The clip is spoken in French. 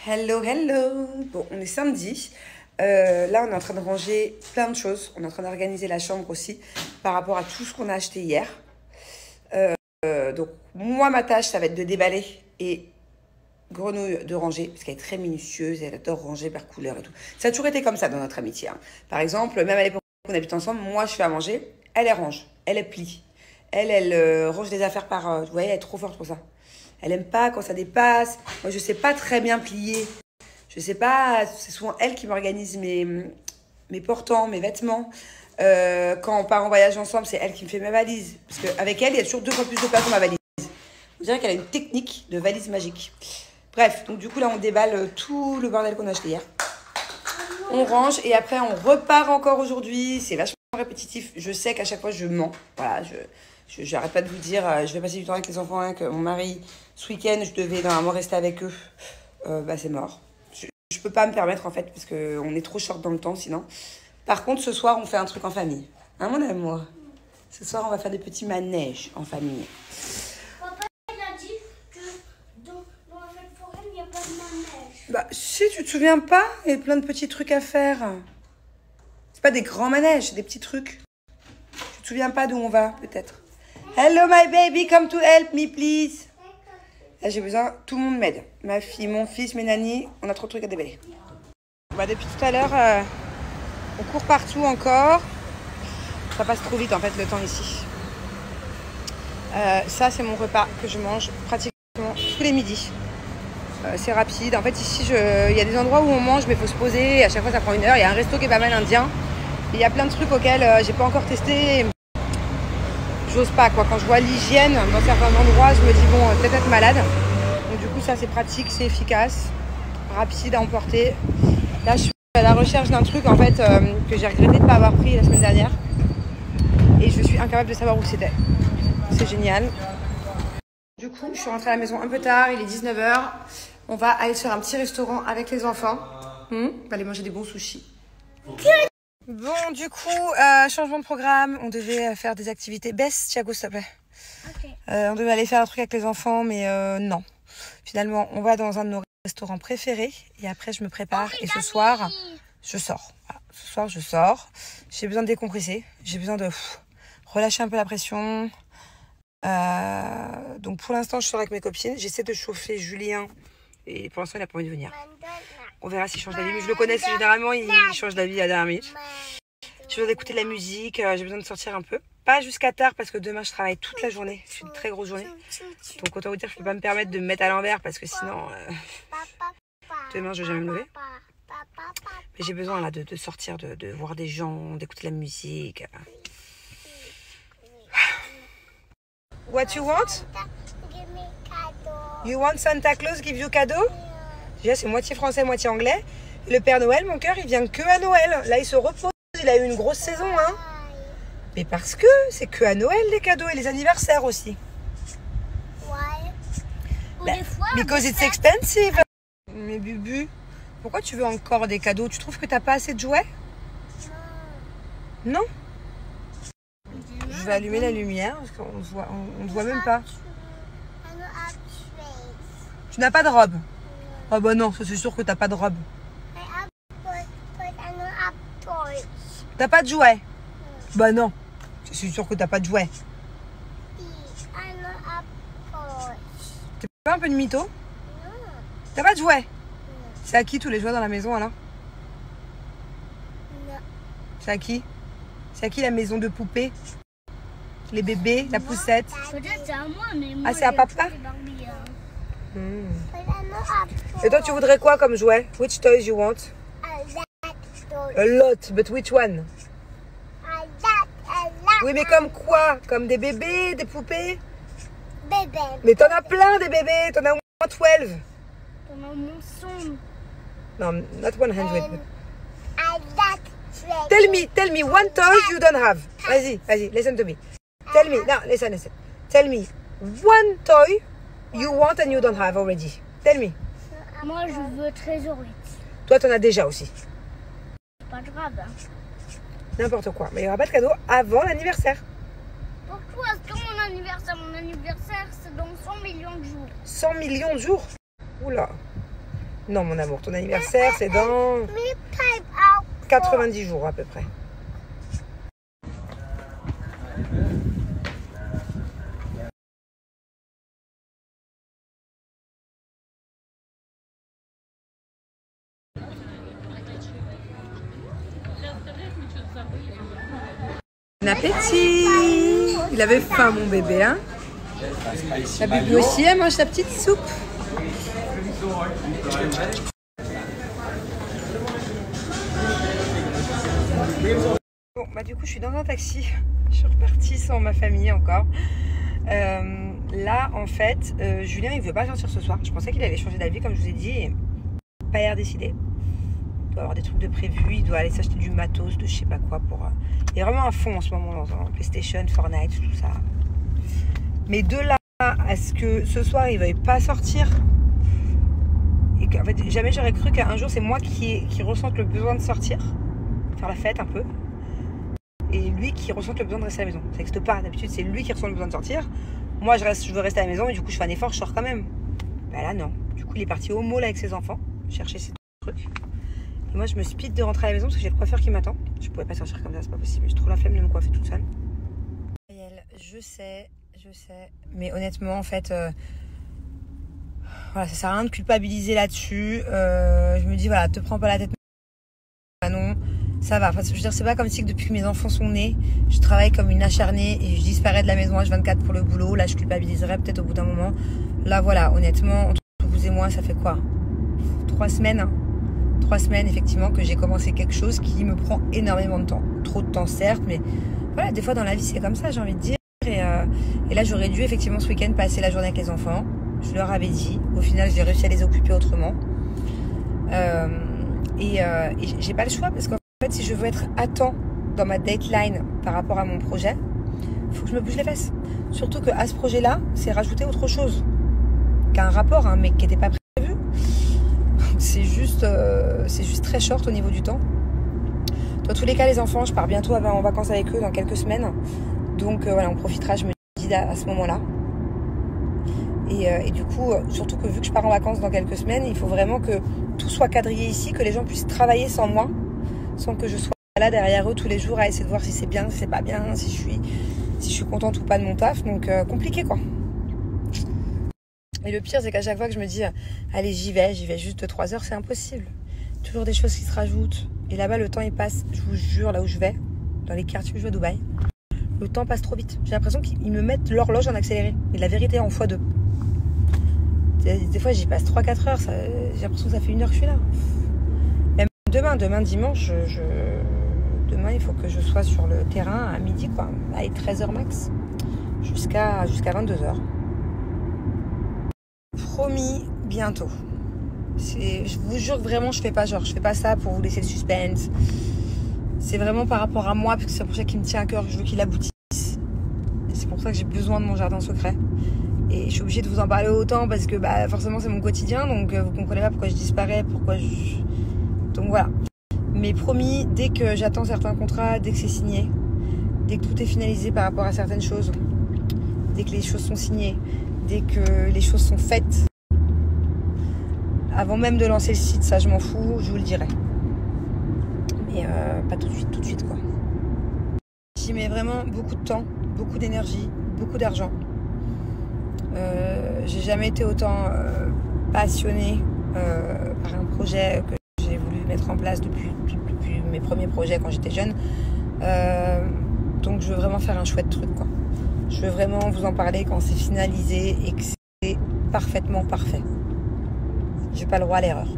Hello, hello. Bon, on est samedi. Là, on est en train de ranger plein de choses. On est en train d'organiser la chambre aussi par rapport à tout ce qu'on a acheté hier. Donc, moi, ma tâche, ça va être de déballer et Grenouille de ranger, parce qu'elle est très minutieuse, elle adore ranger par couleur et tout. Ça a toujours été comme ça dans notre amitié. Hein. Par exemple, même à l'époque où on habite ensemble, moi, je fais à manger, elle range, elle plie. Elle range des affaires par... vous voyez, elle est trop forte pour ça. Elle aime pas quand ça dépasse. Moi, je sais pas très bien plier. Je sais pas, c'est souvent elle qui m'organise mes portants, mes vêtements. Quand on part en voyage ensemble, c'est elle qui me fait mes valises. Parce qu'avec elle, il y a toujours 2 fois plus de place dans ma valise. On dirait qu'elle a une technique de valise magique. Bref, donc du coup, là, on déballe tout le bordel qu'on a acheté hier. On range et après, on repart encore aujourd'hui. C'est vachement répétitif. Je sais qu'à chaque fois, je mens. Voilà, je n'arrête pas de vous dire, je vais passer du temps avec les enfants, avec mon mari. Ce week-end, je devais normalement rester avec eux. C'est mort. Je peux pas me permettre, en fait, parce qu'on est trop short dans le temps, sinon. Par contre, ce soir, on fait un truc en famille. Hein, mon amour? Ce soir, on va faire des petits manèges en famille. Papa, il a dit que dans cette forêt, il n'y a pas de manège. Bah, si tu te souviens pas, il y a plein de petits trucs à faire. C'est pas des grands manèges, c'est des petits trucs. Tu te souviens pas d'où on va, peut-être? Hello, my baby, come to help me, please. Là, j'ai besoin, tout le monde m'aide. Ma fille, mon fils, mes nannies, on a trop de trucs à déballer. Bah, depuis tout à l'heure, on court partout encore. Ça passe trop vite, en fait, le temps ici. Ça, c'est mon repas que je mange pratiquement tous les midis. C'est rapide. En fait, ici, il y a des endroits où on mange, mais il faut se poser. À chaque fois, ça prend 1 heure. Il y a un resto qui est pas mal indien. Il y a plein de trucs auxquels j'ai pas encore testé. J'ose pas, quoi. Quand je vois l'hygiène dans certains endroits, je me dis, bon, peut-être être malade. Donc, du coup, ça, c'est pratique, c'est efficace, rapide à emporter. Là, je suis à la recherche d'un truc, en fait, que j'ai regretté de ne pas avoir pris la semaine dernière. Et je suis incapable de savoir où c'était. C'est génial. Du coup, je suis rentrée à la maison un peu tard, il est 19h. On va aller se faire un petit restaurant avec les enfants. On va aller manger des bons sushis. Bon, du coup, changement de programme. On devait faire des activités. Baisse, Thiago, s'il te plaît. Okay. On devait aller faire un truc avec les enfants, mais non. Finalement, on va dans un de nos restaurants préférés. Et après, je me prépare. Et ce soir, je sors. Voilà. Ce soir, je sors. J'ai besoin de décompresser. J'ai besoin de relâcher un peu la pression. Donc, pour l'instant, je sors avec mes copines. J'essaie de chauffer Julien. Et pour l'instant, il n'a pas envie de venir. On verra s'il change d'avis. Mais je le connais, généralement, il change d'avis à la dernière minute. J'ai besoin d'écouter de la musique. J'ai besoin de sortir un peu. Pas jusqu'à tard parce que demain, je travaille toute la journée. C'est une très grosse journée. Donc, autant vous dire que je ne peux pas me permettre de me mettre à l'envers parce que sinon, demain, je ne vais jamais me lever. Mais j'ai besoin là, de sortir, de voir des gens, d'écouter de la musique. What you want? You want Santa Claus give you cadeau? Déjà, c'est moitié français, moitié anglais. Le Père Noël, mon cœur, il vient que à Noël. Là, il se repose. Il a eu une grosse saison, hein. Mais parce que c'est que à Noël, les cadeaux et les anniversaires aussi. Bah, because it's expensive. Mais Bubu, pourquoi tu veux encore des cadeaux? Tu trouves que t'as pas assez de jouets? Non? Je vais allumer la lumière parce qu'on ne voit même pas. Tu n'as pas de robe? Ah bah non, ça c'est sûr que t'as pas de robe. T'as pas de jouet? Bah non, c'est sûr que t'as pas de jouet. T'es pas un peu de mytho? T'as pas de jouet? C'est à qui tous les jouets dans la maison alors? C'est à qui? C'est à qui la maison de poupées? Les bébés, la poussette? Peut-être c'est à moi, mais moi, c'est à papa? Barbie, Et toi tu voudrais quoi comme jouet? Which toys you want? A lot, but which one? Oui, mais comme quoi? Comme des bébés, des poupées? Bébé. Mais t'en as plein des bébés, t'en as au moins 12. T'en as mon son. Non, not 100. Tell me one toy you don't have. Vas-y, listen to me. Tell me, now, listen. Tell me one toy you want and you don't have already. Tell me. Moi, je veux Trésorette. Toi, t'en as déjà aussi. C'est pas grave. Hein. N'importe quoi. Mais il n'y aura pas de cadeau avant l'anniversaire. Pourquoi est-ce que mon anniversaire, c'est dans 100 millions de jours. 100 millions de jours? Oula. Non, mon amour, ton anniversaire, c'est dans 90 jours à peu près. Bon appétit! Il avait faim, mon bébé, hein? La bébé aussi, elle mange sa petite soupe. Bon, bah du coup, je suis dans un taxi. Je suis repartie sans ma famille encore. Là, en fait, Julien, il veut pas sortir ce soir. Je pensais qu'il avait changé d'avis, comme je vous ai dit. Et pas l'air décidé. Il doit avoir des trucs de prévu. Il doit aller s'acheter du matos, de je sais pas quoi pour... Il est vraiment à fond en ce moment dans PlayStation, Fortnite, tout ça. Mais de là à ce que ce soir, il veuille pas sortir... Et qu'en fait, jamais j'aurais cru qu'un jour, c'est moi qui ressente le besoin de sortir. Faire la fête un peu. Et lui qui ressente le besoin de rester à la maison. Ça n'existe pas. D'habitude, c'est lui qui ressent le besoin de sortir. Moi, je veux rester à la maison, mais du coup, je fais un effort, je sors quand même. Bah là, non. Du coup, il est parti au mall avec ses enfants, chercher ses trucs. Et moi, je me speed de rentrer à la maison parce que j'ai le coiffeur qui m'attend. Je pouvais pas sortir comme ça, c'est pas possible. J'ai trop la flemme de me coiffer toute seule. Je sais. Mais honnêtement, en fait, voilà, ça sert à rien de culpabiliser là-dessus. Je me dis, voilà, te prends pas la tête. Ah non, ça va. Enfin, je veux dire, c'est pas comme si que depuis que mes enfants sont nés, je travaille comme une acharnée et je disparais de la maison H24 pour le boulot. Là, je culpabiliserais peut-être au bout d'un moment. Là, voilà, honnêtement, entre vous et moi, ça fait quoi? 3 semaines, hein. 3 semaines, effectivement, que j'ai commencé quelque chose qui me prend énormément de temps. Trop de temps, certes, mais voilà, des fois dans la vie, c'est comme ça, j'ai envie de dire. Et là, j'aurais dû, effectivement, ce week-end, passer la journée avec les enfants. Je leur avais dit. Au final, j'ai réussi à les occuper autrement. Et j'ai pas le choix parce qu'en fait, si je veux être à temps dans ma deadline par rapport à mon projet, il faut que je me bouge les fesses. Surtout qu'à ce projet-là, c'est rajouter autre chose qu'un rapport, hein, mais qui n'était pas prévu. C'est juste très short au niveau du temps. Dans tous les cas, les enfants, je pars bientôt en vacances avec eux dans quelques semaines. Donc voilà, on profitera, je me dis, à ce moment-là. Et du coup, surtout que vu que je pars en vacances dans quelques semaines, il faut vraiment que tout soit quadrillé ici, que les gens puissent travailler sans moi, sans que je sois là derrière eux tous les jours à essayer de voir si c'est bien, si c'est pas bien, si je suis contente ou pas de mon taf. Donc compliqué quoi. Et le pire, c'est qu'à chaque fois que je me dis, allez, j'y vais juste 2-3 heures, c'est impossible. Toujours des choses qui se rajoutent. Et là-bas, le temps il passe, je vous jure, là où je vais, dans les quartiers où je vais à Dubaï, le temps passe trop vite. J'ai l'impression qu'ils me mettent l'horloge en accéléré. Et la vérité en x2. Des fois, j'y passe 3-4 heures. J'ai l'impression que ça fait 1 heure que je suis là. Même demain dimanche, demain, il faut que je sois sur le terrain à midi, quoi. Allez, 13h max. Jusqu'à 22h. Promis, bientôt. Je vous jure que vraiment, je fais pas ça pour vous laisser le suspense. C'est vraiment par rapport à moi, parce que c'est un projet qui me tient à cœur, je veux qu'il aboutisse. Et c'est pour ça que j'ai besoin de mon jardin secret. Et je suis obligée de vous en parler autant, parce que forcément c'est mon quotidien, donc vous comprenez pas pourquoi je disparais, Donc voilà. Mais promis, dès que j'attends certains contrats, dès que c'est signé, dès que tout est finalisé par rapport à certaines choses, dès que les choses sont signées, dès que les choses sont faites, avant même de lancer le site, ça je m'en fous, je vous le dirai. Mais pas tout de suite quoi. J'y mets vraiment beaucoup de temps, beaucoup d'énergie, beaucoup d'argent. J'ai jamais été autant passionnée par un projet que j'ai voulu mettre en place depuis mes premiers projets quand j'étais jeune. Donc je veux vraiment faire un chouette truc quoi. Je veux vraiment vous en parler quand c'est finalisé et que c'est parfaitement parfait. J'ai pas le droit à l'erreur.